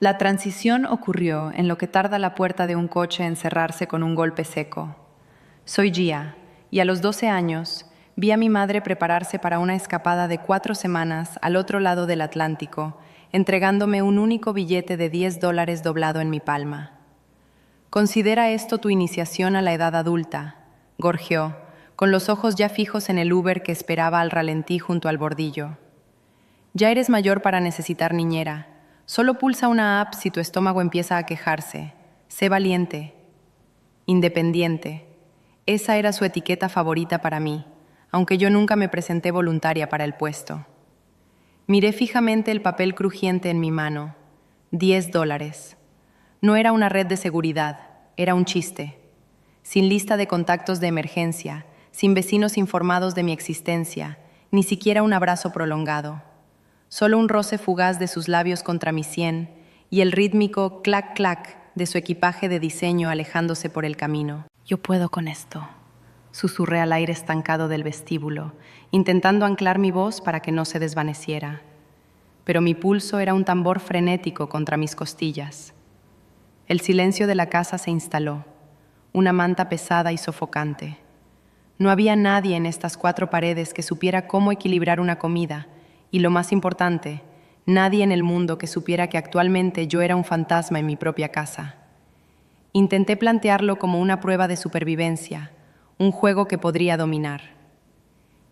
La transición ocurrió en lo que tarda la puerta de un coche en cerrarse con un golpe seco. Soy Gia, y a los 12 años vi a mi madre prepararse para una escapada de 4 semanas al otro lado del Atlántico, entregándome un único billete de $10 doblado en mi palma. Considera esto tu iniciación a la edad adulta, gorjeó, con los ojos ya fijos en el Uber que esperaba al ralentí junto al bordillo. Ya eres mayor para necesitar niñera. Solo pulsa una app si tu estómago empieza a quejarse. Sé valiente. Independiente. Esa era su etiqueta favorita para mí, aunque yo nunca me presenté voluntaria para el puesto. Miré fijamente el papel crujiente en mi mano. $10. No era una red de seguridad, era un chiste. Sin lista de contactos de emergencia, sin vecinos informados de mi existencia, ni siquiera un abrazo prolongado. Solo un roce fugaz de sus labios contra mi sien y el rítmico clac-clac de su equipaje de diseño alejándose por el camino. Yo puedo con esto, susurré al aire estancado del vestíbulo, intentando anclar mi voz para que no se desvaneciera. Pero mi pulso era un tambor frenético contra mis costillas. El silencio de la casa se instaló, una manta pesada y sofocante. No había nadie en estas 4 paredes que supiera cómo equilibrar una comida, y lo más importante, nadie en el mundo que supiera que actualmente yo era un fantasma en mi propia casa. Intenté plantearlo como una prueba de supervivencia, un juego que podría dominar.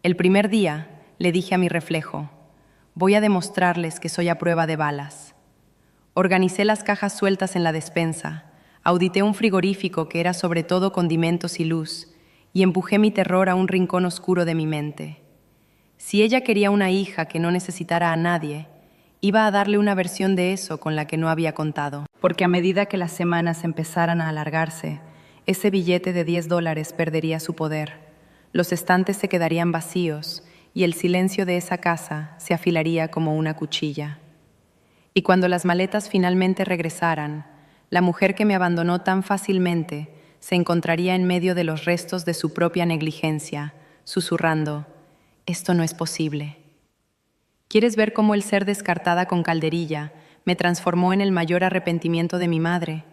El primer día le dije a mi reflejo, voy a demostrarles que soy a prueba de balas. Organicé las cajas sueltas en la despensa, audité un frigorífico que era sobre todo condimentos y luz, y empujé mi terror a un rincón oscuro de mi mente. Si ella quería una hija que no necesitara a nadie, iba a darle una versión de eso con la que no había contado. Porque a medida que las semanas empezaran a alargarse, ese billete de $10 perdería su poder. Los estantes se quedarían vacíos y el silencio de esa casa se afilaría como una cuchilla. Y cuando las maletas finalmente regresaran, la mujer que me abandonó tan fácilmente se encontraría en medio de los restos de su propia negligencia, susurrando, esto no es posible. ¿Quieres ver cómo el ser descartada con calderilla me transformó en el mayor arrepentimiento de mi madre?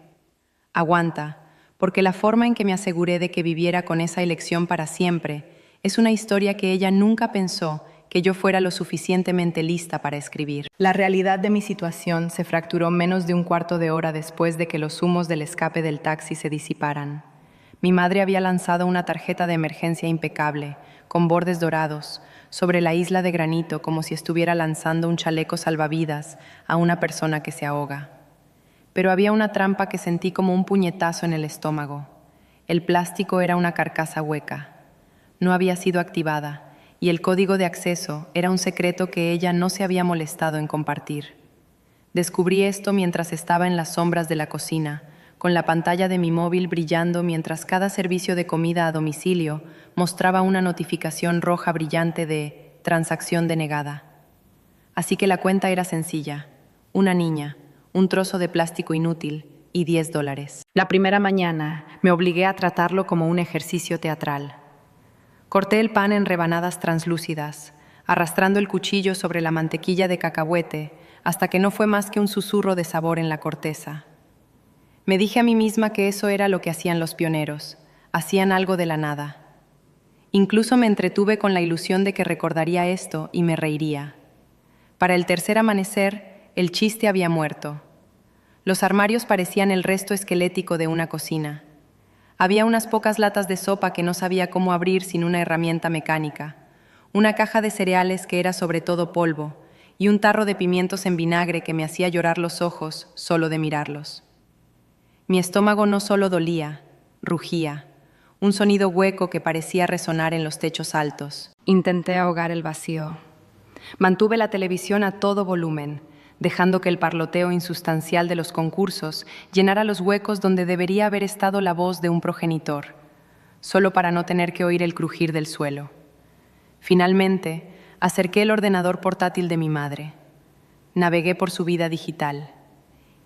Aguanta, porque la forma en que me aseguré de que viviera con esa elección para siempre es una historia que ella nunca pensó que yo fuera lo suficientemente lista para escribir. La realidad de mi situación se fracturó menos de un cuarto de hora después de que los humos del escape del taxi se disiparan. Mi madre había lanzado una tarjeta de emergencia impecable, con bordes dorados, sobre la isla de granito como si estuviera lanzando un chaleco salvavidas a una persona que se ahoga. Pero había una trampa que sentí como un puñetazo en el estómago. El plástico era una carcasa hueca. No había sido activada, y el código de acceso era un secreto que ella no se había molestado en compartir. Descubrí esto mientras estaba en las sombras de la cocina, con la pantalla de mi móvil brillando mientras cada servicio de comida a domicilio mostraba una notificación roja brillante de transacción denegada. Así que la cuenta era sencilla: una niña, un trozo de plástico inútil y $10. La primera mañana me obligué a tratarlo como un ejercicio teatral. Corté el pan en rebanadas translúcidas, arrastrando el cuchillo sobre la mantequilla de cacahuete hasta que no fue más que un susurro de sabor en la corteza. Me dije a mí misma que eso era lo que hacían los pioneros, hacían algo de la nada. Incluso me entretuve con la ilusión de que recordaría esto y me reiría. Para el tercer amanecer, el chiste había muerto. Los armarios parecían el resto esquelético de una cocina. Había unas pocas latas de sopa que no sabía cómo abrir sin una herramienta mecánica, una caja de cereales que era sobre todo polvo, y un tarro de pimientos en vinagre que me hacía llorar los ojos solo de mirarlos. Mi estómago no solo dolía, rugía, un sonido hueco que parecía resonar en los techos altos. Intenté ahogar el vacío. Mantuve la televisión a todo volumen, dejando que el parloteo insustancial de los concursos llenara los huecos donde debería haber estado la voz de un progenitor, solo para no tener que oír el crujir del suelo. Finalmente, acerqué el ordenador portátil de mi madre. Navegué por su vida digital.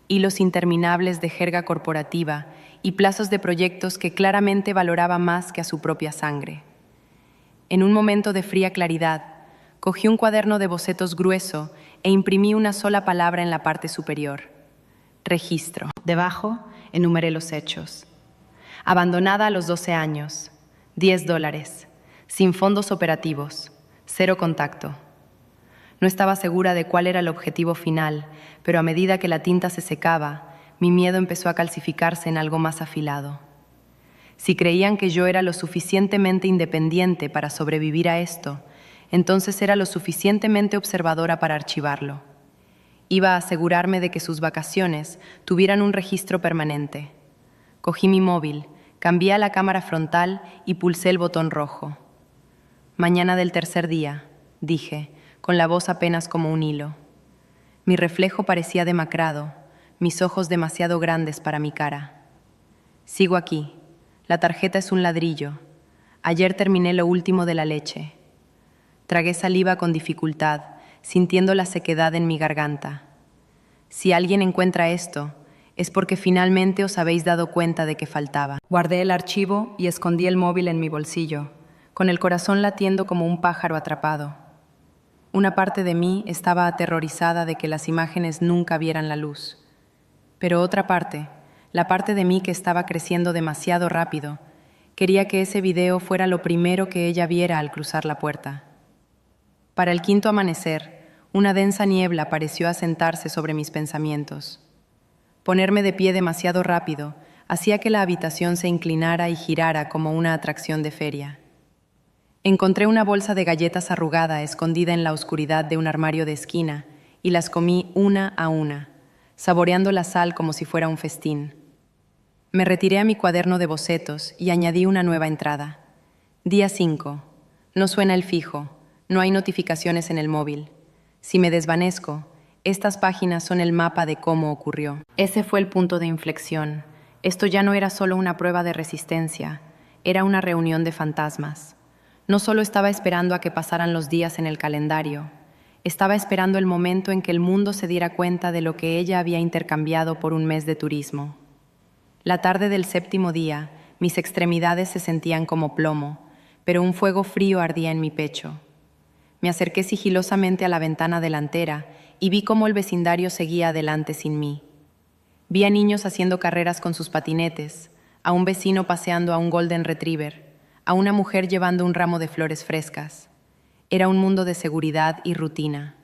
Hilos interminables de jerga corporativa y plazos de proyectos que claramente valoraba más que a su propia sangre. En un momento de fría claridad, cogí un cuaderno de bocetos grueso e imprimí una sola palabra en la parte superior: Registro. Debajo, enumeré los hechos. Abandonada a los 12 años. $10. Sin fondos operativos. 0 contacto. No estaba segura de cuál era el objetivo final, pero a medida que la tinta se secaba, mi miedo empezó a calcificarse en algo más afilado. Si creían que yo era lo suficientemente independiente para sobrevivir a esto, entonces era lo suficientemente observadora para archivarlo. Iba a asegurarme de que sus vacaciones tuvieran un registro permanente. Cogí mi móvil, cambié a la cámara frontal y pulsé el botón rojo. Mañana del tercer día, dije, con la voz apenas como un hilo. Mi reflejo parecía demacrado, mis ojos demasiado grandes para mi cara. Sigo aquí. La tarjeta es un ladrillo. Ayer terminé lo último de la leche. Tragué saliva con dificultad, sintiendo la sequedad en mi garganta. Si alguien encuentra esto, es porque finalmente os habéis dado cuenta de que faltaba. Guardé el archivo y escondí el móvil en mi bolsillo, con el corazón latiendo como un pájaro atrapado. Una parte de mí estaba aterrorizada de que las imágenes nunca vieran la luz. Pero otra parte, la parte de mí que estaba creciendo demasiado rápido, quería que ese video fuera lo primero que ella viera al cruzar la puerta. Para el quinto amanecer, una densa niebla pareció asentarse sobre mis pensamientos. Ponerme de pie demasiado rápido hacía que la habitación se inclinara y girara como una atracción de feria. Encontré una bolsa de galletas arrugada escondida en la oscuridad de un armario de esquina y las comí una a una, saboreando la sal como si fuera un festín. Me retiré a mi cuaderno de bocetos y añadí una nueva entrada. Día 5. No suena el fijo, no hay notificaciones en el móvil. Si me desvanezco, estas páginas son el mapa de cómo ocurrió. Ese fue el punto de inflexión. Esto ya no era solo una prueba de resistencia, era una reunión de fantasmas. No solo estaba esperando a que pasaran los días en el calendario, estaba esperando el momento en que el mundo se diera cuenta de lo que ella había intercambiado por un mes de turismo. La tarde del séptimo día, mis extremidades se sentían como plomo, pero un fuego frío ardía en mi pecho. Me acerqué sigilosamente a la ventana delantera y vi cómo el vecindario seguía adelante sin mí. Vi a niños haciendo carreras con sus patinetes, a un vecino paseando a un golden retriever, a una mujer llevando un ramo de flores frescas. Era un mundo de seguridad y rutina.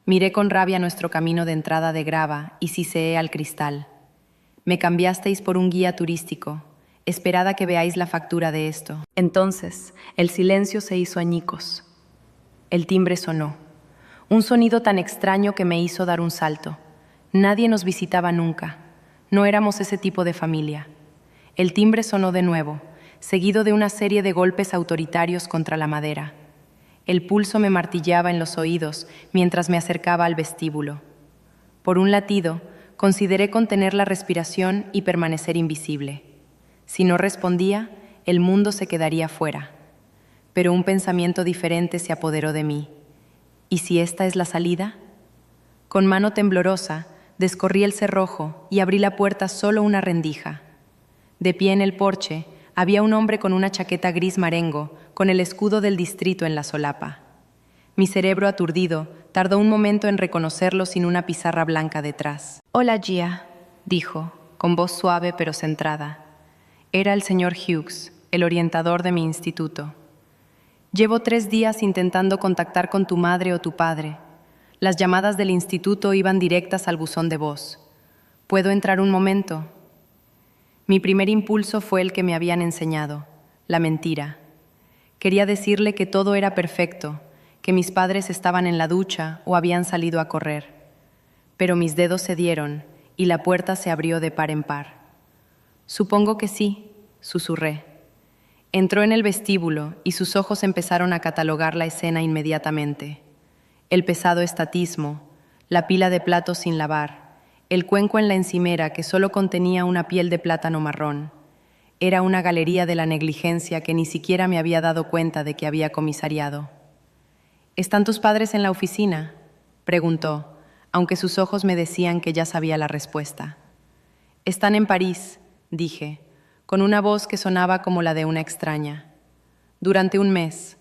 Miré con rabia nuestro camino de entrada de grava y siseé al cristal. Me cambiasteis por un guía turístico. Esperad a que veáis la factura de esto. Entonces, el silencio se hizo añicos. El timbre sonó. Un sonido tan extraño que me hizo dar un salto. Nadie nos visitaba nunca. No éramos ese tipo de familia. El timbre sonó de nuevo, seguido de una serie de golpes autoritarios contra la madera. El pulso me martillaba en los oídos mientras me acercaba al vestíbulo. Por un latido, consideré contener la respiración y permanecer invisible. Si no respondía, el mundo se quedaría fuera. Pero un pensamiento diferente se apoderó de mí. ¿Y si esta es la salida? Con mano temblorosa, descorrí el cerrojo y abrí la puerta solo una rendija. De pie en el porche, había un hombre con una chaqueta gris marengo, con el escudo del distrito en la solapa. Mi cerebro aturdido tardó un momento en reconocerlo sin una pizarra blanca detrás. «Hola, Gia», dijo, con voz suave pero centrada. Era el señor Hughes, el orientador de mi instituto. «Llevo 3 días intentando contactar con tu madre o tu padre. Las llamadas del instituto iban directas al buzón de voz. ¿Puedo entrar un momento?» Mi primer impulso fue el que me habían enseñado, la mentira. Quería decirle que todo era perfecto, que mis padres estaban en la ducha o habían salido a correr. Pero mis dedos cedieron y la puerta se abrió de par en par. «Supongo que sí», susurré. Entró en el vestíbulo y sus ojos empezaron a catalogar la escena inmediatamente. El pesado estatismo, la pila de platos sin lavar, el cuenco en la encimera que solo contenía una piel de plátano marrón. Era una galería de la negligencia que ni siquiera me había dado cuenta de que había comisariado. «¿Están tus padres en la oficina?», preguntó, aunque sus ojos me decían que ya sabía la respuesta. «Están en París», dije, con una voz que sonaba como la de una extraña. «Durante un mes».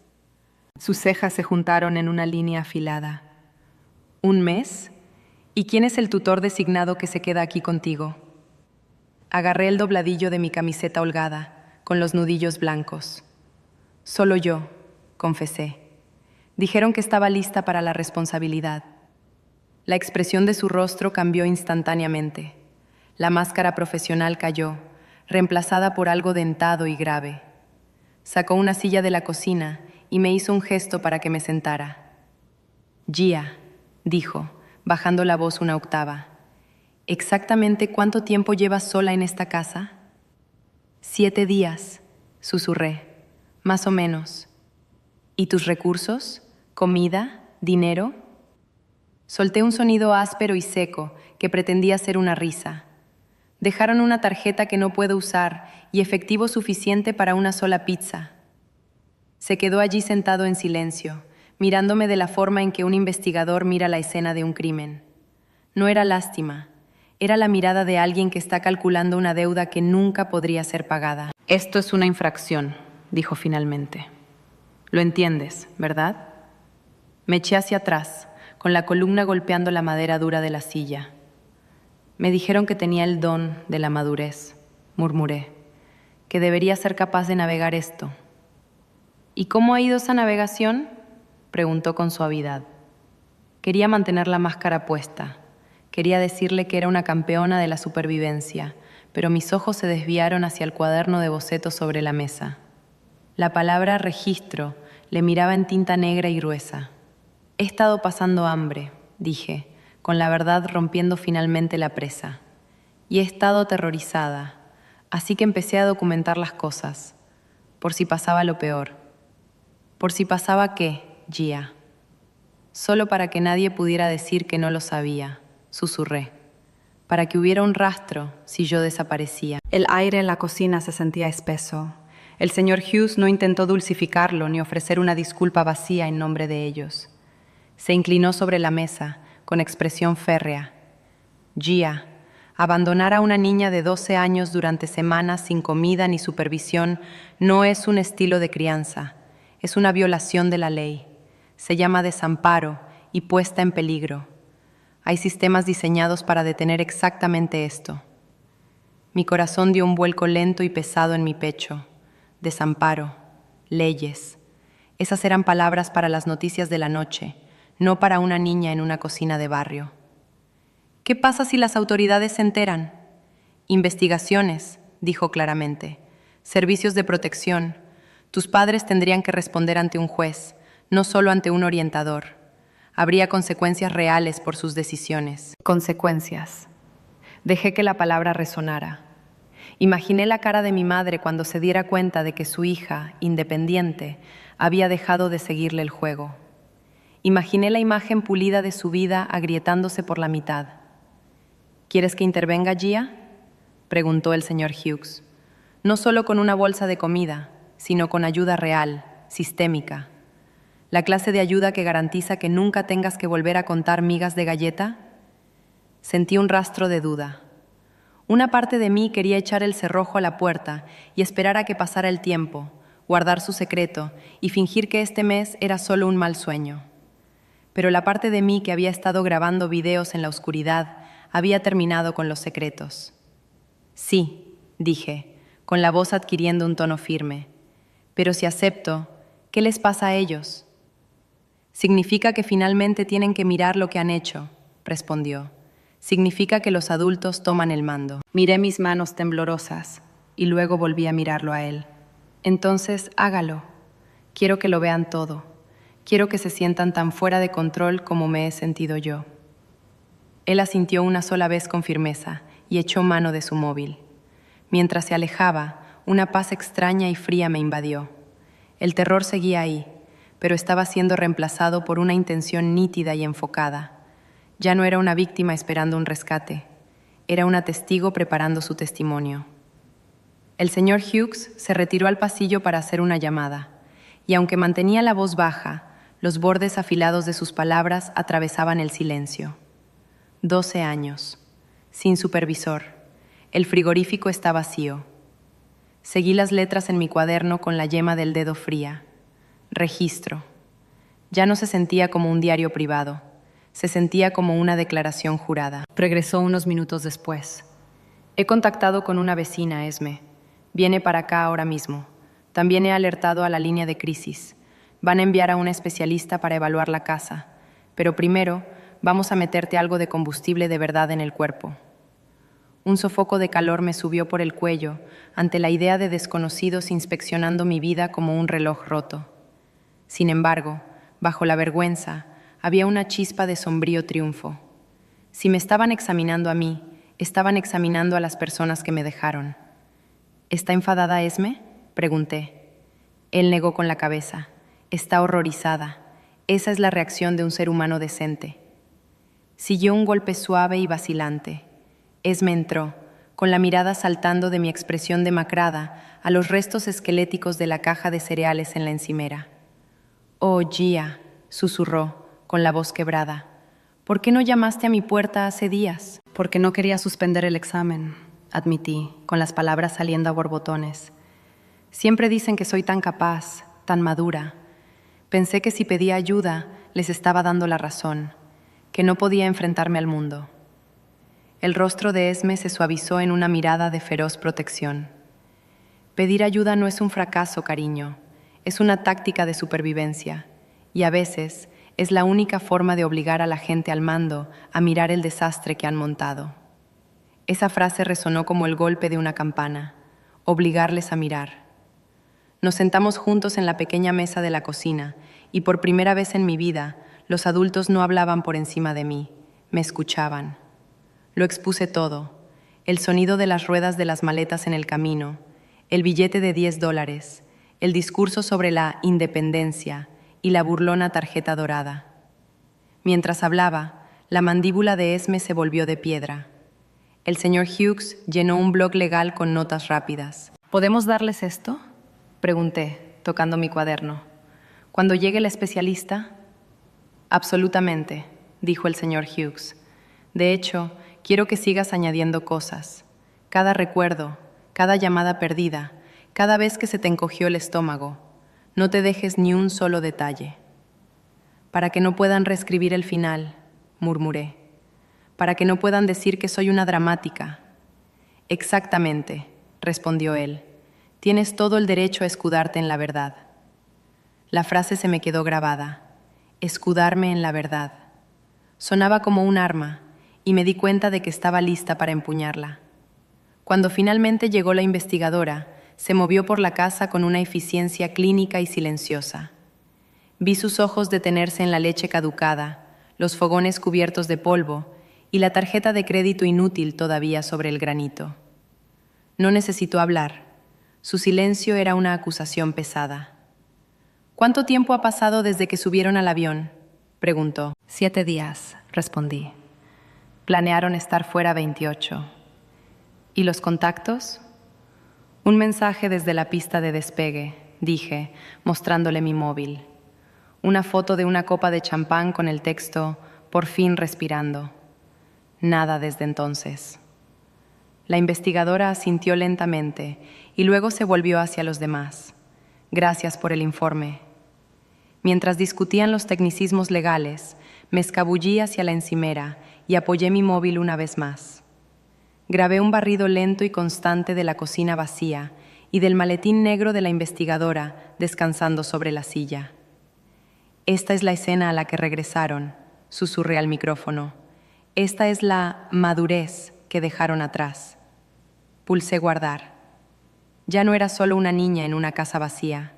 Sus cejas se juntaron en una línea afilada. «¿Un mes? ¿Y quién es el tutor designado que se queda aquí contigo? Agarré el dobladillo de mi camiseta holgada, con los nudillos blancos. Solo yo, confesé. Dijeron que estaba lista para la responsabilidad. La expresión de su rostro cambió instantáneamente. La máscara profesional cayó, reemplazada por algo dentado y grave. Sacó una silla de la cocina y me hizo un gesto para que me sentara. Gia, dijo, bajando la voz una octava. ¿Exactamente cuánto tiempo llevas sola en esta casa? 7 días, susurré, más o menos. ¿Y tus recursos? ¿Comida? ¿Dinero? Solté un sonido áspero y seco que pretendía ser una risa. Dejaron una tarjeta que no puedo usar y efectivo suficiente para una sola pizza. Se quedó allí sentado en silencio, mirándome de la forma en que un investigador mira la escena de un crimen. No era lástima. Era la mirada de alguien que está calculando una deuda que nunca podría ser pagada. Esto es una infracción, dijo finalmente. Lo entiendes, ¿verdad? Me eché hacia atrás, con la columna golpeando la madera dura de la silla. Me dijeron que tenía el don de la madurez, murmuré, que debería ser capaz de navegar esto. ¿Y cómo ha ido esa navegación?, preguntó con suavidad. Quería mantener la máscara puesta. Quería decirle que era una campeona de la supervivencia, pero mis ojos se desviaron hacia el cuaderno de bocetos sobre la mesa. La palabra registro le miraba en tinta negra y gruesa. He estado pasando hambre, dije, con la verdad rompiendo finalmente la presa. Y he estado aterrorizada, así que empecé a documentar las cosas, por si pasaba lo peor. ¿Por si pasaba qué, Gia? Solo para que nadie pudiera decir que no lo sabía, susurré. Para que hubiera un rastro si yo desaparecía. El aire en la cocina se sentía espeso. El señor Hughes no intentó dulcificarlo ni ofrecer una disculpa vacía en nombre de ellos. Se inclinó sobre la mesa, con expresión férrea. Gia, abandonar a una niña de 12 años durante semanas sin comida ni supervisión no es un estilo de crianza, es una violación de la ley. Se llama desamparo y puesta en peligro. Hay sistemas diseñados para detener exactamente esto. Mi corazón dio un vuelco lento y pesado en mi pecho. Desamparo, leyes. Esas eran palabras para las noticias de la noche, no para una niña en una cocina de barrio. ¿Qué pasa si las autoridades se enteran? Investigaciones, dijo claramente. Servicios de protección. Tus padres tendrían que responder ante un juez, no solo ante un orientador. Habría consecuencias reales por sus decisiones. Consecuencias. Dejé que la palabra resonara. Imaginé la cara de mi madre cuando se diera cuenta de que su hija, independiente, había dejado de seguirle el juego. Imaginé la imagen pulida de su vida agrietándose por la mitad. ¿Quieres que intervenga, Gia?, preguntó el señor Hughes. No solo con una bolsa de comida, sino con ayuda real, sistémica. La clase de ayuda que garantiza que nunca tengas que volver a contar migas de galleta. Sentí un rastro de duda. Una parte de mí quería echar el cerrojo a la puerta y esperar a que pasara el tiempo, guardar su secreto y fingir que este mes era solo un mal sueño. Pero la parte de mí que había estado grabando videos en la oscuridad había terminado con los secretos. Sí, dije, con la voz adquiriendo un tono firme. Pero si acepto, ¿qué les pasa a ellos? Significa que finalmente tienen que mirar lo que han hecho, respondió. Significa que los adultos toman el mando. Miré mis manos temblorosas y luego volví a mirarlo a él. Entonces, hágalo. Quiero que lo vean todo. Quiero que se sientan tan fuera de control como me he sentido yo. Él asintió una sola vez con firmeza y echó mano de su móvil. Mientras se alejaba, una paz extraña y fría me invadió. El terror seguía ahí, pero estaba siendo reemplazado por una intención nítida y enfocada. Ya no era una víctima esperando un rescate, era una testigo preparando su testimonio. El señor Hughes se retiró al pasillo para hacer una llamada, y aunque mantenía la voz baja, los bordes afilados de sus palabras atravesaban el silencio. 12 años, sin supervisor. El frigorífico está vacío. Seguí las letras en mi cuaderno con la yema del dedo fría. Registro. Ya no se sentía como un diario privado. Se sentía como una declaración jurada. Regresó unos minutos después. He contactado con una vecina, Esme. Viene para acá ahora mismo. También he alertado a la línea de crisis. Van a enviar a una especialista para evaluar la casa. Pero primero, vamos a meterte algo de combustible de verdad en el cuerpo. Un sofoco de calor me subió por el cuello ante la idea de desconocidos inspeccionando mi vida como un reloj roto. Sin embargo, bajo la vergüenza, había una chispa de sombrío triunfo. Si me estaban examinando a mí, estaban examinando a las personas que me dejaron. ¿Está enfadada Esme?, pregunté. Él negó con la cabeza. Está horrorizada. Esa es la reacción de un ser humano decente. Siguió un golpe suave y vacilante. Esme entró, con la mirada saltando de mi expresión demacrada a los restos esqueléticos de la caja de cereales en la encimera. «Oh, Gia», susurró, con la voz quebrada. «¿Por qué no llamaste a mi puerta hace días?» «Porque no quería suspender el examen», admití, con las palabras saliendo a borbotones. «Siempre dicen que soy tan capaz, tan madura. Pensé que si pedía ayuda, les estaba dando la razón, que no podía enfrentarme al mundo». El rostro de Esme se suavizó en una mirada de feroz protección. Pedir ayuda no es un fracaso, cariño. Es una táctica de supervivencia. Y a veces es la única forma de obligar a la gente al mando a mirar el desastre que han montado. Esa frase resonó como el golpe de una campana. Obligarles a mirar. Nos sentamos juntos en la pequeña mesa de la cocina y por primera vez en mi vida, los adultos no hablaban por encima de mí, me escuchaban. Lo expuse todo, el sonido de las ruedas de las maletas en el camino, el billete de $10, el discurso sobre la independencia y la burlona tarjeta dorada. Mientras hablaba, la mandíbula de Esme se volvió de piedra. El señor Hughes llenó un bloc legal con notas rápidas. ¿Podemos darles esto?, pregunté, tocando mi cuaderno. ¿Cuando llegue la especialista? Absolutamente, dijo el señor Hughes. De hecho, quiero que sigas añadiendo cosas. Cada recuerdo, cada llamada perdida, cada vez que se te encogió el estómago. No te dejes ni un solo detalle. Para que no puedan reescribir el final, murmuré. Para que no puedan decir que soy una dramática. Exactamente, respondió él. Tienes todo el derecho a escudarte en la verdad. La frase se me quedó grabada. Escudarme en la verdad. Sonaba como un arma, y me di cuenta de que estaba lista para empuñarla. Cuando finalmente llegó la investigadora, se movió por la casa con una eficiencia clínica y silenciosa. Vi sus ojos detenerse en la leche caducada, los fogones cubiertos de polvo y la tarjeta de crédito inútil todavía sobre el granito. No necesitó hablar. Su silencio era una acusación pesada. «¿Cuánto tiempo ha pasado desde que subieron al avión?», preguntó. 7 días, respondí. Planearon estar fuera 28. ¿Y los contactos? Un mensaje desde la pista de despegue, dije, mostrándole mi móvil. Una foto de una copa de champán con el texto «Por fin respirando». Nada desde entonces. La investigadora asintió lentamente y luego se volvió hacia los demás. Gracias por el informe. Mientras discutían los tecnicismos legales, me escabullí hacia la encimera y apoyé mi móvil una vez más. Grabé un barrido lento y constante de la cocina vacía y del maletín negro de la investigadora descansando sobre la silla. Esta es la escena a la que regresaron, susurré al micrófono. Esta es la madurez que dejaron atrás. Pulsé guardar. Ya no era solo una niña en una casa vacía.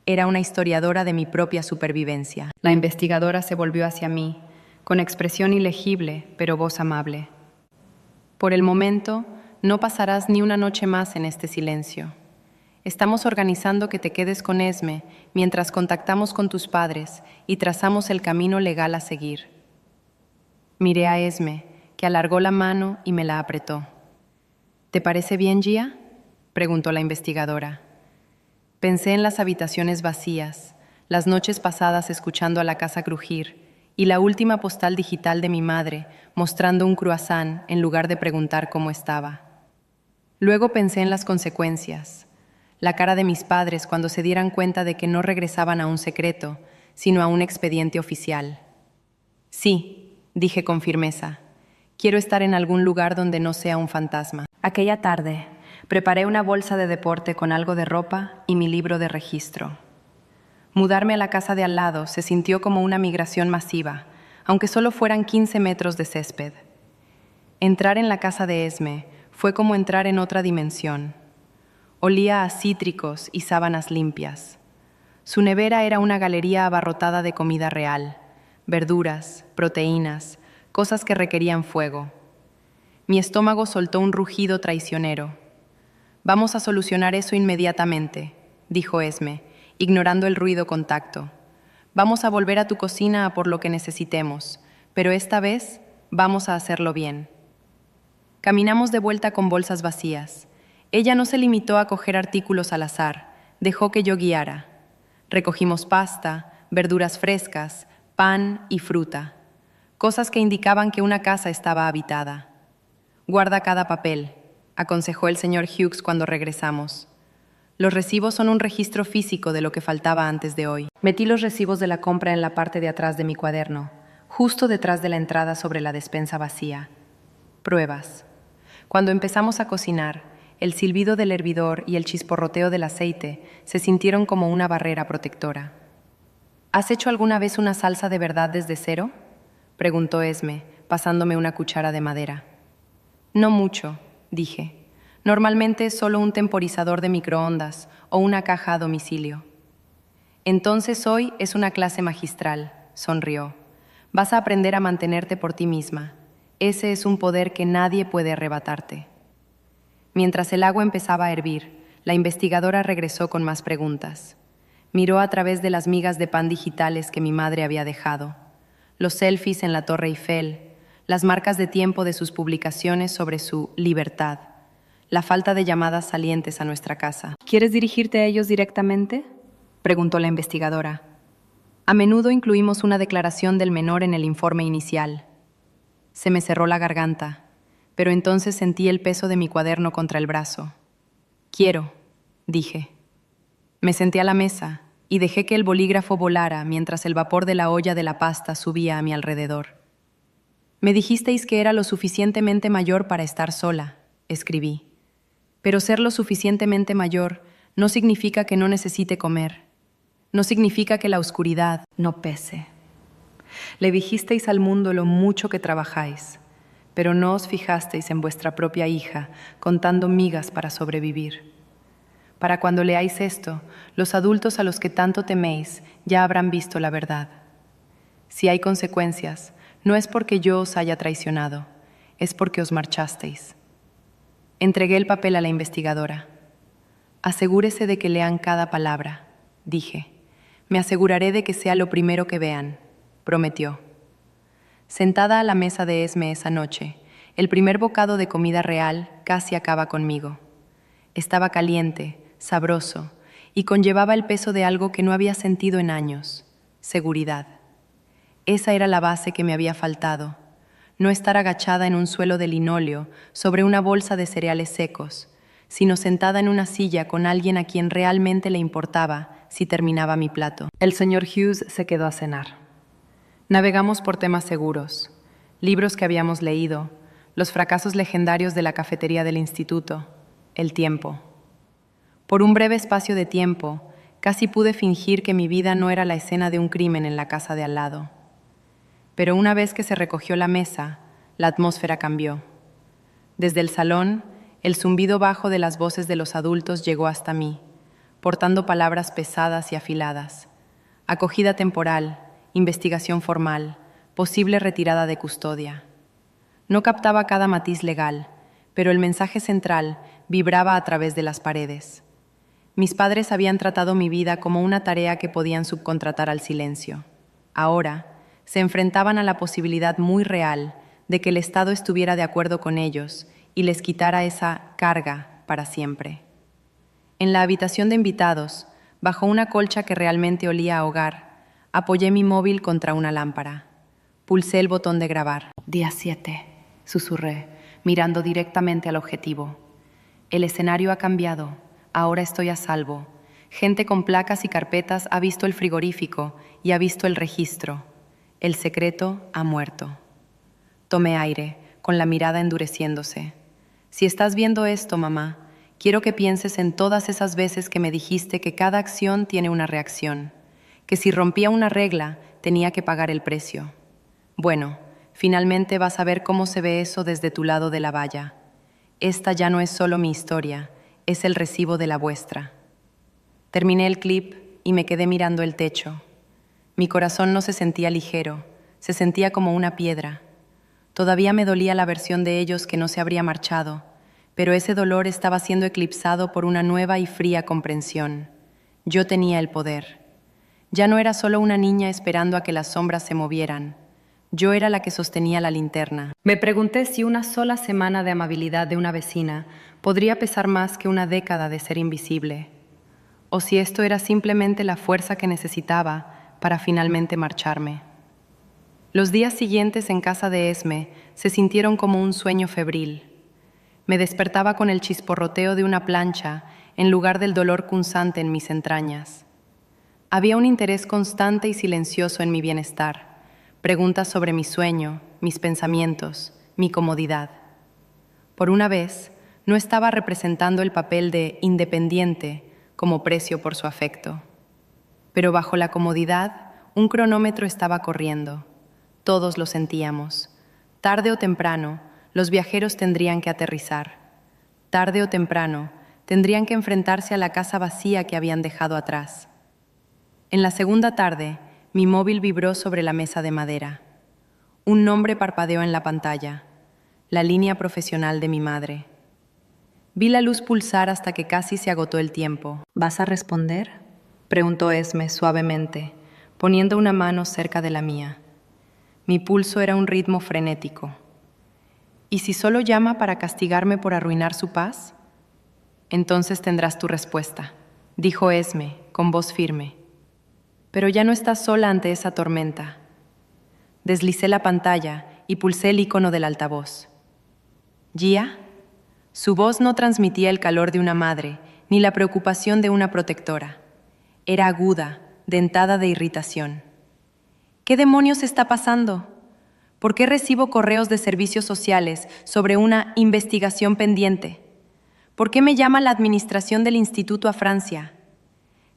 Era una historiadora de mi propia supervivencia. La investigadora se volvió hacia mí, con expresión ilegible, pero voz amable. Por el momento, no pasarás ni una noche más en este silencio. Estamos organizando que te quedes con Esme mientras contactamos con tus padres y trazamos el camino legal a seguir. Miré a Esme, que alargó la mano y me la apretó. ¿Te parece bien, Gia?, preguntó la investigadora. Pensé en las habitaciones vacías, las noches pasadas escuchando a la casa crujir y la última postal digital de mi madre mostrando un croissant en lugar de preguntar cómo estaba. Luego pensé en las consecuencias, la cara de mis padres cuando se dieran cuenta de que no regresaban a un secreto, sino a un expediente oficial. Sí, dije con firmeza. Quiero estar en algún lugar donde no sea un fantasma. Aquella tarde, preparé una bolsa de deporte con algo de ropa y mi libro de registro. Mudarme a la casa de al lado se sintió como una migración masiva, aunque solo fueran 15 metros de césped. Entrar en la casa de Esme fue como entrar en otra dimensión. Olía a cítricos y sábanas limpias. Su nevera era una galería abarrotada de comida real, verduras, proteínas, cosas que requerían fuego. Mi estómago soltó un rugido traicionero. «Vamos a solucionar eso inmediatamente», dijo Esme, ignorando el ruido contacto. «Vamos a volver a tu cocina a por lo que necesitemos, pero esta vez vamos a hacerlo bien». Caminamos de vuelta con bolsas vacías. Ella no se limitó a coger artículos al azar, dejó que yo guiara. Recogimos pasta, verduras frescas, pan y fruta, cosas que indicaban que una casa estaba habitada. «Guarda cada papel», aconsejó el señor Hughes cuando regresamos. «Los recibos son un registro físico de lo que faltaba antes de hoy». Metí los recibos de la compra en la parte de atrás de mi cuaderno, justo detrás de la entrada sobre la despensa vacía. Pruebas. Cuando empezamos a cocinar, el silbido del hervidor y el chisporroteo del aceite se sintieron como una barrera protectora. «¿Has hecho alguna vez una salsa de verdad desde cero?», preguntó Esme, pasándome una cuchara de madera. «No mucho», dije. «Normalmente solo un temporizador de microondas o una caja a domicilio». «Entonces hoy es una clase magistral», sonrió. «Vas a aprender a mantenerte por ti misma. Ese es un poder que nadie puede arrebatarte». Mientras el agua empezaba a hervir, la investigadora regresó con más preguntas. Miró a través de las migas de pan digitales que mi madre había dejado, los selfies en la Torre Eiffel, las marcas de tiempo de sus publicaciones sobre su libertad, la falta de llamadas salientes a nuestra casa. «¿Quieres dirigirte a ellos directamente?», preguntó la investigadora. «A menudo incluimos una declaración del menor en el informe inicial». Se me cerró la garganta, pero entonces sentí el peso de mi cuaderno contra el brazo. «Quiero», dije. Me senté a la mesa y dejé que el bolígrafo volara mientras el vapor de la olla de la pasta subía a mi alrededor. «Me dijisteis que era lo suficientemente mayor para estar sola», escribí. «Pero ser lo suficientemente mayor no significa que no necesite comer. No significa que la oscuridad no pese. Le dijisteis al mundo lo mucho que trabajáis, pero no os fijasteis en vuestra propia hija contando migas para sobrevivir. Para cuando leáis esto, los adultos a los que tanto teméis ya habrán visto la verdad. Si hay consecuencias, no es porque yo os haya traicionado, es porque os marchasteis». Entregué el papel a la investigadora. «Asegúrese de que lean cada palabra», dije. «Me aseguraré de que sea lo primero que vean», prometió. Sentada a la mesa de Esme esa noche, el primer bocado de comida real casi acaba conmigo. Estaba caliente, sabroso, y conllevaba el peso de algo que no había sentido en años: seguridad. Esa era la base que me había faltado: no estar agachada en un suelo de linóleo sobre una bolsa de cereales secos, sino sentada en una silla con alguien a quien realmente le importaba si terminaba mi plato. El señor Hughes se quedó a cenar. Navegamos por temas seguros, libros que habíamos leído, los fracasos legendarios de la cafetería del instituto, el tiempo. Por un breve espacio de tiempo, casi pude fingir que mi vida no era la escena de un crimen en la casa de al lado. Pero una vez que se recogió la mesa, la atmósfera cambió. Desde el salón, el zumbido bajo de las voces de los adultos llegó hasta mí, portando palabras pesadas y afiladas: acogida temporal, investigación formal, posible retirada de custodia. No captaba cada matiz legal, pero el mensaje central vibraba a través de las paredes. Mis padres habían tratado mi vida como una tarea que podían subcontratar al silencio. Ahora se enfrentaban a la posibilidad muy real de que el Estado estuviera de acuerdo con ellos y les quitara esa carga para siempre. En la habitación de invitados, bajo una colcha que realmente olía a hogar, apoyé mi móvil contra una lámpara. Pulsé el botón de grabar. «Día 7», susurré, mirando directamente al objetivo. «El escenario ha cambiado. Ahora estoy a salvo. Gente con placas y carpetas ha visto el frigorífico y ha visto el registro. El secreto ha muerto». Tomé aire, con la mirada endureciéndose. Si estás viendo esto, mamá, quiero que pienses en todas esas veces que me dijiste que cada acción tiene una reacción, que si rompía una regla, tenía que pagar el precio. Bueno, finalmente vas a ver cómo se ve eso desde tu lado de la valla. Esta ya no es solo mi historia, es el recibo de la vuestra. Terminé el clip y me quedé mirando el techo. Mi corazón no se sentía ligero, se sentía como una piedra. Todavía me dolía la versión de ellos que no se habría marchado, pero ese dolor estaba siendo eclipsado por una nueva y fría comprensión. Yo tenía el poder. Ya no era solo una niña esperando a que las sombras se movieran. Yo era la que sostenía la linterna. Me pregunté si una sola semana de amabilidad de una vecina podría pesar más que una década de ser invisible, o si esto era simplemente la fuerza que necesitaba para finalmente marcharme. Los días siguientes en casa de Esme se sintieron como un sueño febril. Me despertaba con el chisporroteo de una plancha en lugar del dolor punzante en mis entrañas. Había un interés constante y silencioso en mi bienestar, preguntas sobre mi sueño, mis pensamientos, mi comodidad. Por una vez, no estaba representando el papel de independiente como precio por su afecto. Pero bajo la comodidad, un cronómetro estaba corriendo. Todos lo sentíamos. Tarde o temprano, los viajeros tendrían que aterrizar. Tarde o temprano, tendrían que enfrentarse a la casa vacía que habían dejado atrás. En la segunda tarde, mi móvil vibró sobre la mesa de madera. Un nombre parpadeó en la pantalla, la línea profesional de mi madre. Vi la luz pulsar hasta que casi se agotó el tiempo. ¿Vas a responder?, preguntó Esme suavemente, poniendo una mano cerca de la mía. Mi pulso era un ritmo frenético. ¿Y si solo llama para castigarme por arruinar su paz? Entonces tendrás tu respuesta, dijo Esme, con voz firme. Pero ya no estás sola ante esa tormenta. Deslicé la pantalla y pulsé el icono del altavoz. ¿Gia? Su voz no transmitía el calor de una madre, ni la preocupación de una protectora. Era aguda, dentada de irritación. ¿Qué demonios está pasando? ¿Por qué recibo correos de servicios sociales sobre una investigación pendiente? ¿Por qué me llama la administración del instituto a Francia?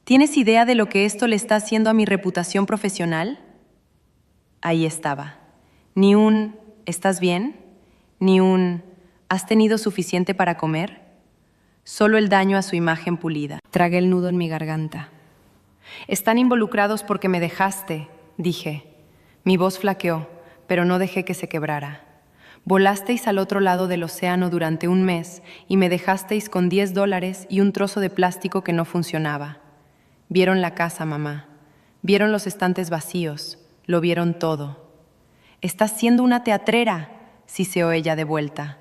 ¿Tienes idea de lo que esto le está haciendo a mi reputación profesional? Ahí estaba. Ni un ¿estás bien?, ni un ¿has tenido suficiente para comer? Solo el daño a su imagen pulida. Tragué el nudo en mi garganta. Están involucrados porque me dejaste, dije. Mi voz flaqueó, pero no dejé que se quebrara. Volasteis al otro lado del océano durante un mes y me dejasteis con $10 y un trozo de plástico que no funcionaba. Vieron la casa, mamá. Vieron los estantes vacíos. Lo vieron todo. «Estás siendo una teatrera», siseó ella de vuelta.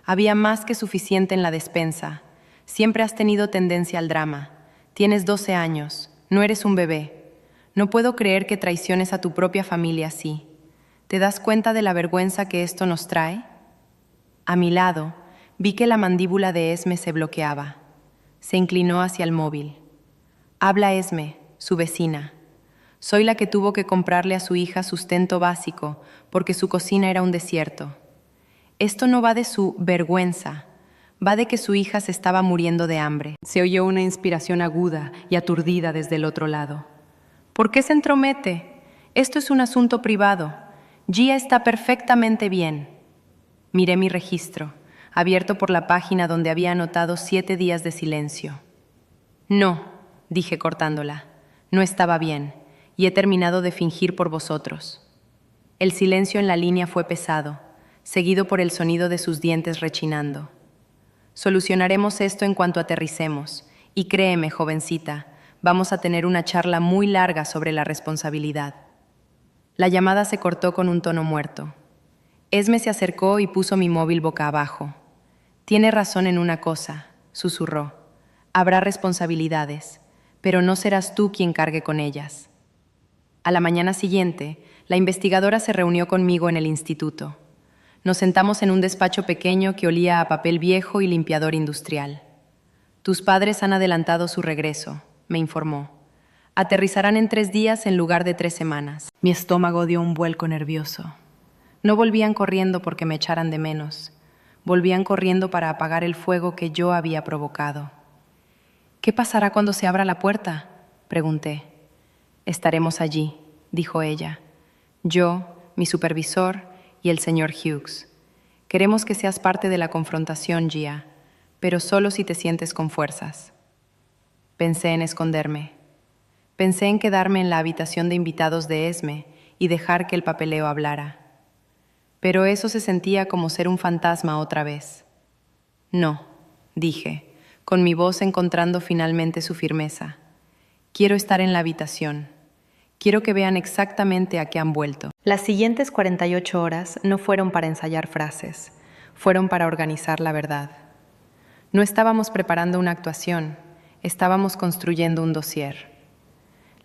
Había más que suficiente en la despensa. Siempre has tenido tendencia al drama. Tienes 12 años. No eres un bebé. No puedo creer que traiciones a tu propia familia así. ¿Te das cuenta de la vergüenza que esto nos trae? A mi lado, vi que la mandíbula de Esme se bloqueaba. Se inclinó hacia el móvil. Habla Esme, su vecina. Soy la que tuvo que comprarle a su hija sustento básico porque su cocina era un desierto. Esto no va de su vergüenza, va de que su hija se estaba muriendo de hambre. Se oyó una inspiración aguda y aturdida desde el otro lado. ¿Por qué se entromete? Esto es un asunto privado. Gia está perfectamente bien. Miré mi registro, abierto por la página donde había anotado 7 días de silencio. No, dije cortándola, no estaba bien, y he terminado de fingir por vosotros. El silencio en la línea fue pesado, seguido por el sonido de sus dientes rechinando. Solucionaremos esto en cuanto aterricemos, y créeme, jovencita, vamos a tener una charla muy larga sobre la responsabilidad. La llamada se cortó con un tono muerto. Esme se acercó y puso mi móvil boca abajo. Tiene razón en una cosa, susurró. Habrá responsabilidades, pero no serás tú quien cargue con ellas. A la mañana siguiente, la investigadora se reunió conmigo en el instituto. Nos sentamos en un despacho pequeño que olía a papel viejo y limpiador industrial. Tus padres han adelantado su regreso, me informó. Aterrizarán en 3 días en lugar de 3 semanas. Mi estómago dio un vuelco nervioso. No volvían corriendo porque me echaran de menos. Volvían corriendo para apagar el fuego que yo había provocado. ¿Qué pasará cuando se abra la puerta?, pregunté. Estaremos allí, dijo ella. Yo, mi supervisor y el señor Hughes. Queremos que seas parte de la confrontación, Gia, pero solo si te sientes con fuerzas. Pensé en esconderme. Pensé en quedarme en la habitación de invitados de Esme y dejar que el papeleo hablara. Pero eso se sentía como ser un fantasma otra vez. No, dije, con mi voz encontrando finalmente su firmeza. Quiero estar en la habitación. Quiero que vean exactamente a qué han vuelto. Las siguientes 48 horas no fueron para ensayar frases, fueron para organizar la verdad. No estábamos preparando una actuación, estábamos construyendo un dossier.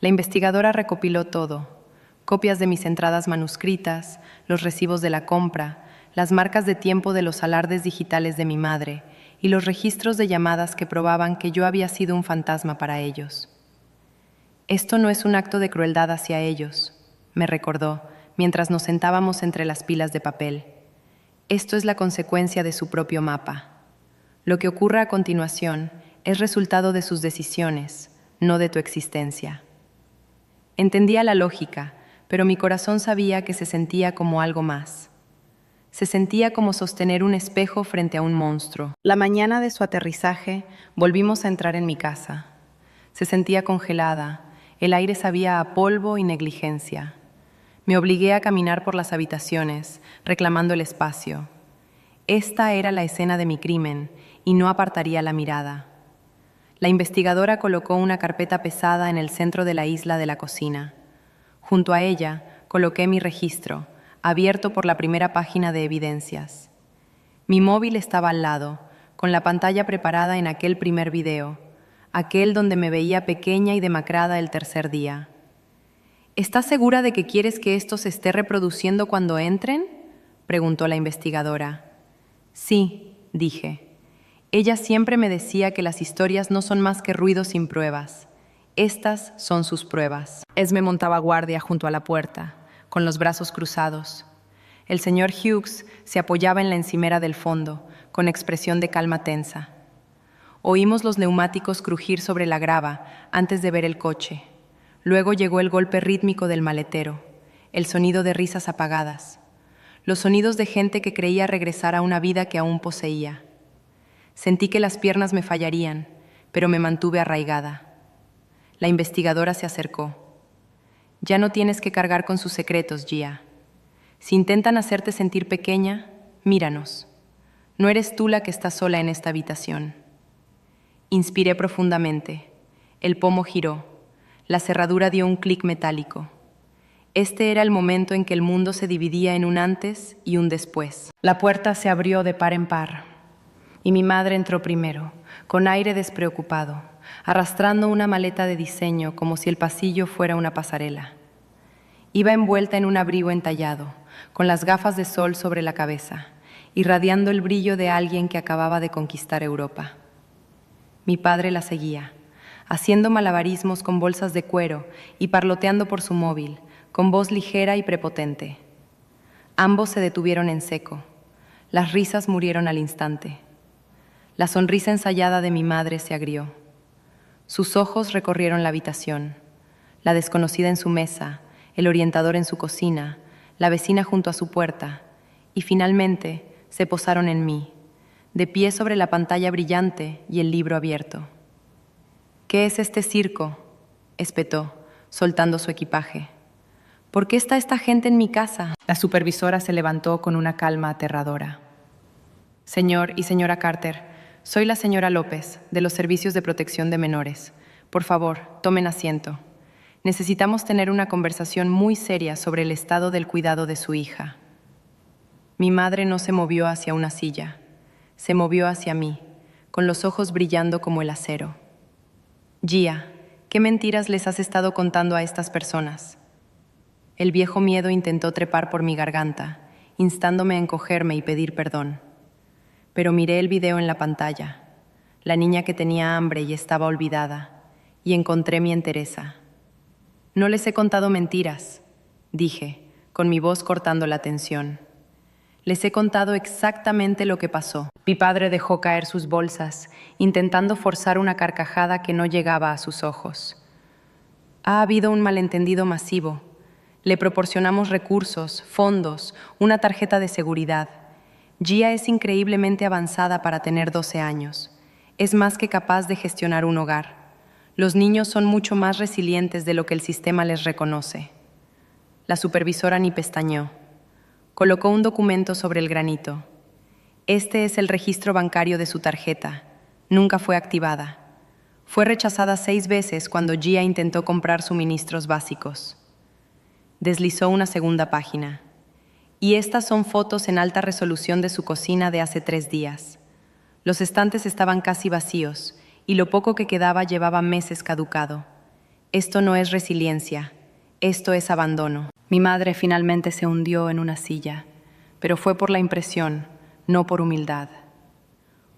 La investigadora recopiló todo: copias de mis entradas manuscritas, los recibos de la compra, las marcas de tiempo de los alardes digitales de mi madre y los registros de llamadas que probaban que yo había sido un fantasma para ellos. Esto no es un acto de crueldad hacia ellos, me recordó, mientras nos sentábamos entre las pilas de papel. Esto es la consecuencia de su propio mapa. Lo que ocurra a continuación es resultado de sus decisiones, no de tu existencia. Entendía la lógica, pero mi corazón sabía que se sentía como algo más. Se sentía como sostener un espejo frente a un monstruo. La mañana de su aterrizaje, volvimos a entrar en mi casa. Se sentía congelada, el aire sabía a polvo y negligencia. Me obligué a caminar por las habitaciones, reclamando el espacio. Esta era la escena de mi crimen, y no apartaría la mirada. La investigadora colocó una carpeta pesada en el centro de la isla de la cocina. Junto a ella, coloqué mi registro, abierto por la primera página de evidencias. Mi móvil estaba al lado, con la pantalla preparada en aquel primer video, aquel donde me veía pequeña y demacrada el tercer día. ¿Estás segura de que quieres que esto se esté reproduciendo cuando entren?, preguntó la investigadora. Sí, dije. Ella siempre me decía que las historias no son más que ruido sin pruebas. Estas son sus pruebas. Esme montaba guardia junto a la puerta, con los brazos cruzados. El señor Hughes se apoyaba en la encimera del fondo, con expresión de calma tensa. Oímos los neumáticos crujir sobre la grava antes de ver el coche. Luego llegó el golpe rítmico del maletero, el sonido de risas apagadas, los sonidos de gente que creía regresar a una vida que aún poseía. Sentí que las piernas me fallarían, pero me mantuve arraigada. La investigadora se acercó. Ya no tienes que cargar con sus secretos, Gia. Si intentan hacerte sentir pequeña, míranos. No eres tú la que está sola en esta habitación. Inspiré profundamente. El pomo giró. La cerradura dio un clic metálico. Este era el momento en que el mundo se dividía en un antes y un después. La puerta se abrió de par en par. Y mi madre entró primero, con aire despreocupado, arrastrando una maleta de diseño como si el pasillo fuera una pasarela. Iba envuelta en un abrigo entallado, con las gafas de sol sobre la cabeza, irradiando el brillo de alguien que acababa de conquistar Europa. Mi padre la seguía, haciendo malabarismos con bolsas de cuero y parloteando por su móvil, con voz ligera y prepotente. Ambos se detuvieron en seco. Las risas murieron al instante. La sonrisa ensayada de mi madre se agrió. Sus ojos recorrieron la habitación, la desconocida en su mesa, el orientador en su cocina, la vecina junto a su puerta, y finalmente se posaron en mí, de pie sobre la pantalla brillante y el libro abierto. ¿Qué es este circo?, espetó, soltando su equipaje. ¿Por qué está esta gente en mi casa? La supervisora se levantó con una calma aterradora. Señor y señora Carter, soy la señora López, de los Servicios de Protección de Menores. Por favor, tomen asiento. Necesitamos tener una conversación muy seria sobre el estado del cuidado de su hija. Mi madre no se movió hacia una silla. Se movió hacia mí, con los ojos brillando como el acero. Gia, ¿qué mentiras les has estado contando a estas personas? El viejo miedo intentó trepar por mi garganta, instándome a encogerme y pedir perdón. Pero miré el video en la pantalla, la niña que tenía hambre y estaba olvidada, y encontré mi entereza. No les he contado mentiras, dije, con mi voz cortando la tensión. Les he contado exactamente lo que pasó. Mi padre dejó caer sus bolsas, intentando forzar una carcajada que no llegaba a sus ojos. Ha habido un malentendido masivo. Le proporcionamos recursos, fondos, una tarjeta de seguridad. Gia es increíblemente avanzada para tener 12 años. Es más que capaz de gestionar un hogar. Los niños son mucho más resilientes de lo que el sistema les reconoce. La supervisora ni pestañeó. Colocó un documento sobre el granito. Este es el registro bancario de su tarjeta. Nunca fue activada. Fue rechazada 6 veces cuando Gia intentó comprar suministros básicos. Deslizó una segunda página. Y estas son fotos en alta resolución de su cocina de hace 3 días. Los estantes estaban casi vacíos y lo poco que quedaba llevaba meses caducado. Esto no es resiliencia, esto es abandono. Mi madre finalmente se hundió en una silla, pero fue por la impresión, no por humildad.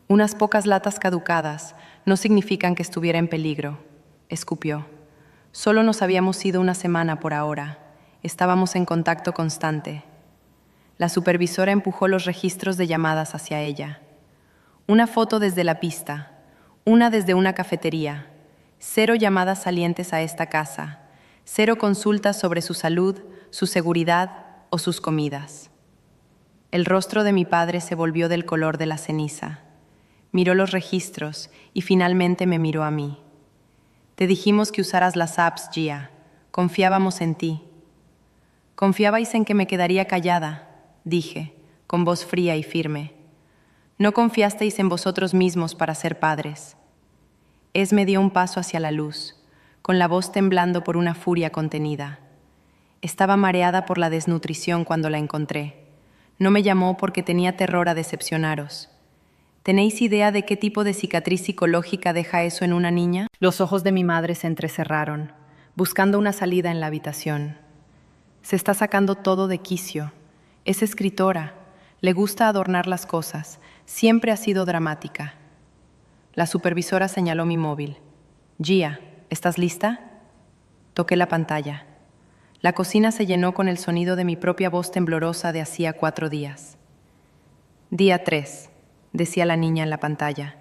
Unas pocas latas caducadas no significan que estuviera en peligro, escupió. Solo nos habíamos ido una semana por ahora. Estábamos en contacto constante. La supervisora empujó los registros de llamadas hacia ella. Una foto desde la pista, una desde una cafetería. 0 llamadas salientes a esta casa. 0 consultas sobre su salud, su seguridad o sus comidas. El rostro de mi padre se volvió del color de la ceniza. Miró los registros y finalmente me miró a mí. Te dijimos que usaras las apps, Gia. Confiábamos en ti. Confiabais en que me quedaría callada, dije, con voz fría y firme. No confiasteis en vosotros mismos para ser padres. Esme dio un paso hacia la luz, con la voz temblando por una furia contenida. Estaba mareada por la desnutrición cuando la encontré. No me llamó porque tenía terror a decepcionaros. ¿Tenéis idea de qué tipo de cicatriz psicológica deja eso en una niña? Los ojos de mi madre se entrecerraron, buscando una salida en la habitación. Se está sacando todo de quicio. Es escritora, le gusta adornar las cosas, siempre ha sido dramática. La supervisora señaló mi móvil. Gia, ¿estás lista? Toqué la pantalla. La cocina se llenó con el sonido de mi propia voz temblorosa de hacía 4 días. Día 3, decía la niña en la pantalla.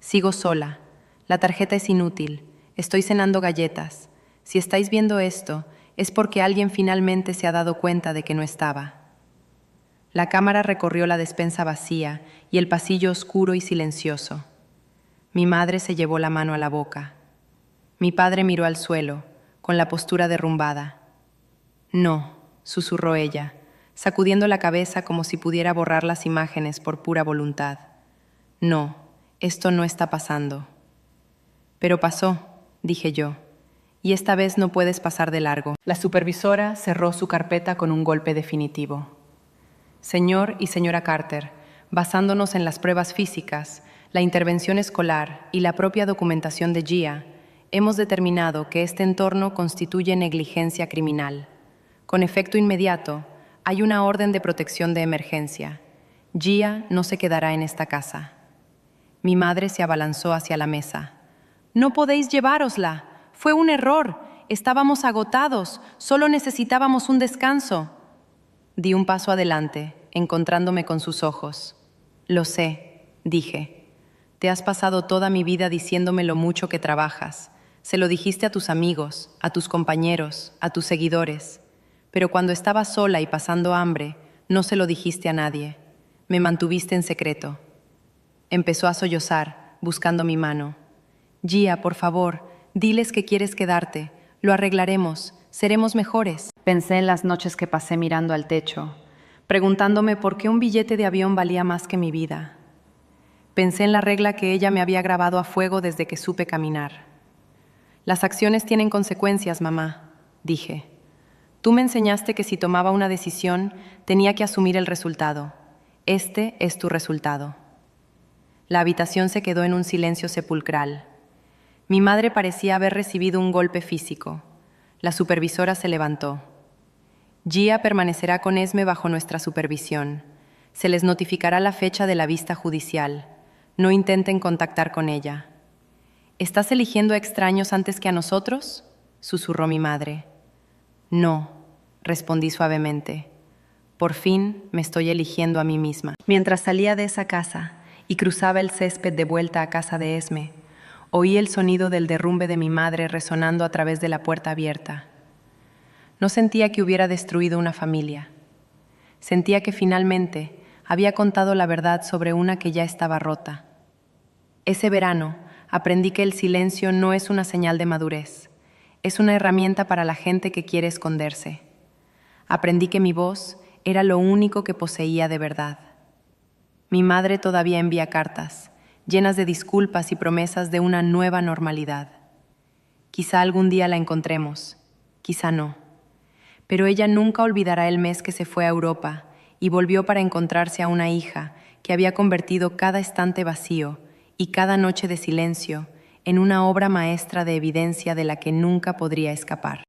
Sigo sola. La tarjeta es inútil. Estoy cenando galletas. Si estáis viendo esto, es porque alguien finalmente se ha dado cuenta de que no estaba. La cámara recorrió la despensa vacía y el pasillo oscuro y silencioso. Mi madre se llevó la mano a la boca. Mi padre miró al suelo, con la postura derrumbada. No, susurró ella, sacudiendo la cabeza como si pudiera borrar las imágenes por pura voluntad. No, esto no está pasando. Pero pasó, dije yo, y esta vez no puedes pasar de largo. La supervisora cerró su carpeta con un golpe definitivo. Señor y señora Carter, basándonos en las pruebas físicas, la intervención escolar y la propia documentación de Gia, hemos determinado que este entorno constituye negligencia criminal. Con efecto inmediato, hay una orden de protección de emergencia. Gia no se quedará en esta casa. Mi madre se abalanzó hacia la mesa. No podéis llevárosla. Fue un error. Estábamos agotados. Solo necesitábamos un descanso. Di un paso adelante, encontrándome con sus ojos. Lo sé, dije. Te has pasado toda mi vida diciéndome lo mucho que trabajas. Se lo dijiste a tus amigos, a tus compañeros, a tus seguidores. Pero cuando estaba sola y pasando hambre, no se lo dijiste a nadie. Me mantuviste en secreto. Empezó a sollozar, buscando mi mano. Gia, por favor, diles que quieres quedarte. Lo arreglaremos. Seremos mejores. Pensé en las noches que pasé mirando al techo, preguntándome por qué un billete de avión valía más que mi vida. Pensé en la regla que ella me había grabado a fuego desde que supe caminar. Las acciones tienen consecuencias, mamá, dije. Tú me enseñaste que si tomaba una decisión, tenía que asumir el resultado. Este es tu resultado. La habitación se quedó en un silencio sepulcral. Mi madre parecía haber recibido un golpe físico. La supervisora se levantó. Gia permanecerá con Esme bajo nuestra supervisión. Se les notificará la fecha de la vista judicial. No intenten contactar con ella. ¿Estás eligiendo a extraños antes que a nosotros?, susurró mi madre. No, respondí suavemente. Por fin me estoy eligiendo a mí misma. Mientras salía de esa casa y cruzaba el césped de vuelta a casa de Esme, oí el sonido del derrumbe de mi madre resonando a través de la puerta abierta. No sentía que hubiera destruido una familia. Sentía que finalmente había contado la verdad sobre una que ya estaba rota. Ese verano aprendí que el silencio no es una señal de madurez, es una herramienta para la gente que quiere esconderse. Aprendí que mi voz era lo único que poseía de verdad. Mi madre todavía envía cartas, llenas de disculpas y promesas de una nueva normalidad. Quizá algún día la encontremos, quizá no. Pero ella nunca olvidará el mes que se fue a Europa y volvió para encontrarse a una hija que había convertido cada estante vacío y cada noche de silencio en una obra maestra de evidencia de la que nunca podría escapar.